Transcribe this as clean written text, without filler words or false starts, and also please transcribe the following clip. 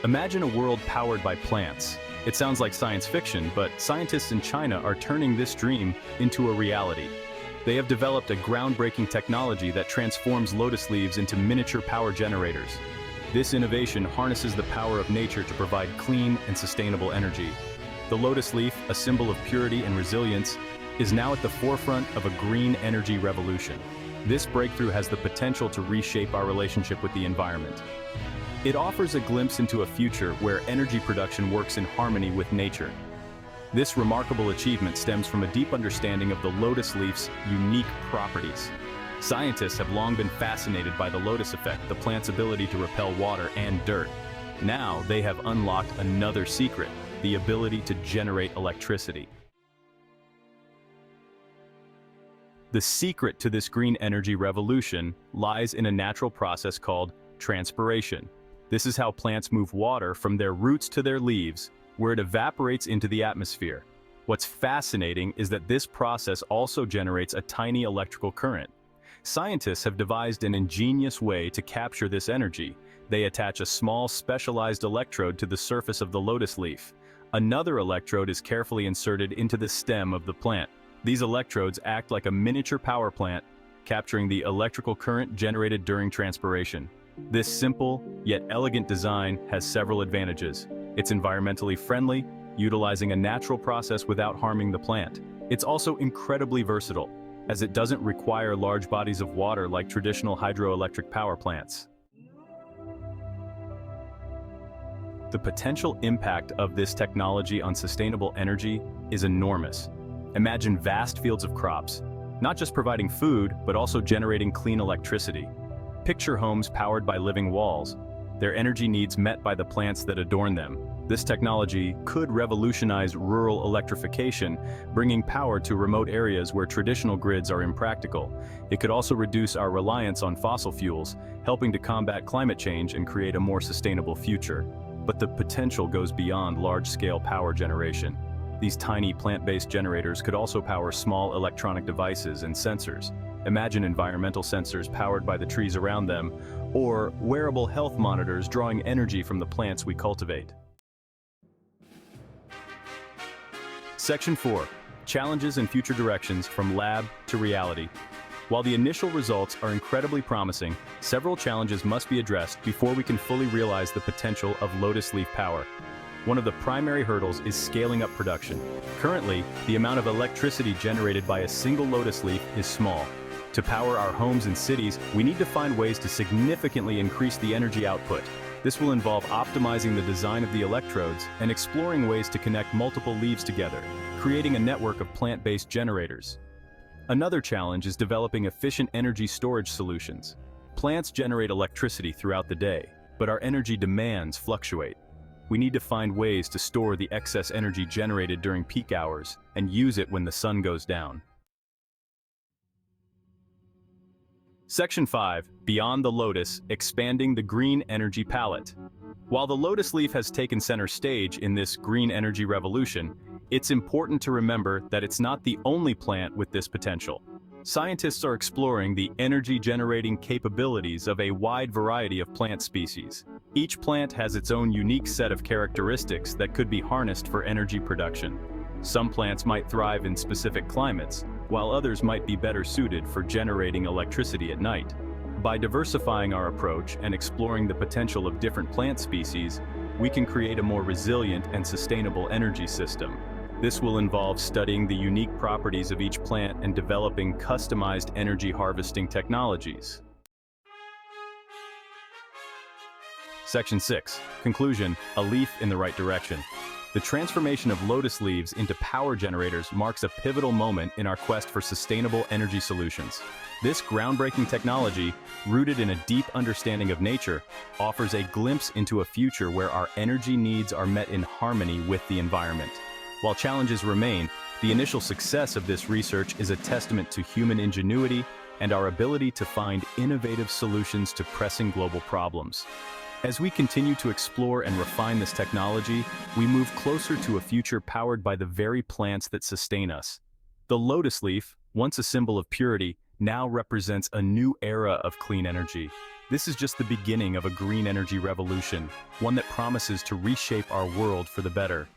Imagine a world powered by plants. It sounds like science fiction, but scientists in China are turning this dream into a reality. They have developed a groundbreaking technology that transforms lotus leaves into miniature power generators. This innovation harnesses the power of nature to provide clean and sustainable energy. The lotus leaf, a symbol of purity and resilience, is now at the forefront of a green energy revolution. This breakthrough has the potential to reshape our relationship with the environment. It offers a glimpse into a future where energy production works in harmony with nature. This remarkable achievement stems from a deep understanding of the lotus leaf's unique properties. Scientists have long been fascinated by the lotus effect, the plant's ability to repel water and dirt. Now they have unlocked another secret, the ability to generate electricity. The secret to this green energy revolution lies in a natural process called transpiration. This is how plants move water from their roots to their leaves, where it evaporates into the atmosphere. What's fascinating is that this process also generates a tiny electrical current. Scientists have devised an ingenious way to capture this energy. They attach a small specialized electrode to the surface of the lotus leaf. Another electrode is carefully inserted into the stem of the plant. These electrodes act like a miniature power plant, capturing the electrical current generated during transpiration. This simple, yet elegant design has several advantages. It's environmentally friendly, utilizing a natural process without harming the plant. It's also incredibly versatile, as it doesn't require large bodies of water like traditional hydroelectric power plants. The potential impact of this technology on sustainable energy is enormous. Imagine vast fields of crops, not just providing food, but also generating clean electricity. Picture homes powered by living walls, their energy needs met by the plants that adorn them. This technology could revolutionize rural electrification, bringing power to remote areas where traditional grids are impractical. It could also reduce our reliance on fossil fuels, helping to combat climate change and create a more sustainable future. But the potential goes beyond large-scale power generation. These tiny plant-based generators could also power small electronic devices and sensors. Imagine environmental sensors powered by the trees around them, or wearable health monitors drawing energy from the plants we cultivate. Section 4. Challenges and future directions from lab to reality. While the initial results are incredibly promising, several challenges must be addressed before we can fully realize the potential of lotus leaf power. One of the primary hurdles is scaling up production. Currently, the amount of electricity generated by a single lotus leaf is small. To power our homes and cities, we need to find ways to significantly increase the energy output. This will involve optimizing the design of the electrodes and exploring ways to connect multiple leaves together, creating a network of plant-based generators. Another challenge is developing efficient energy storage solutions. Plants generate electricity throughout the day, but our energy demands fluctuate. We need to find ways to store the excess energy generated during peak hours and use it when the sun goes down. Section 5. Beyond the lotus, expanding the green energy palette. While the lotus leaf has taken center stage in this green energy revolution, it's important to remember that it's not the only plant with this potential. Scientists are exploring the energy-generating capabilities of a wide variety of plant species. Each plant has its own unique set of characteristics that could be harnessed for energy production. Some plants might thrive in specific climates, while others might be better suited for generating electricity at night. By diversifying our approach and exploring the potential of different plant species, we can create a more resilient and sustainable energy system. This will involve studying the unique properties of each plant and developing customized energy harvesting technologies. Section 6. Conclusion: a leaf in the right direction. The transformation of lotus leaves into power generators marks a pivotal moment in our quest for sustainable energy solutions. This groundbreaking technology, rooted in a deep understanding of nature, offers a glimpse into a future where our energy needs are met in harmony with the environment. While challenges remain, the initial success of this research is a testament to human ingenuity and our ability to find innovative solutions to pressing global problems. As we continue to explore and refine this technology, we move closer to a future powered by the very plants that sustain us. The lotus leaf, once a symbol of purity, now represents a new era of clean energy. This is just the beginning of a green energy revolution, one that promises to reshape our world for the better.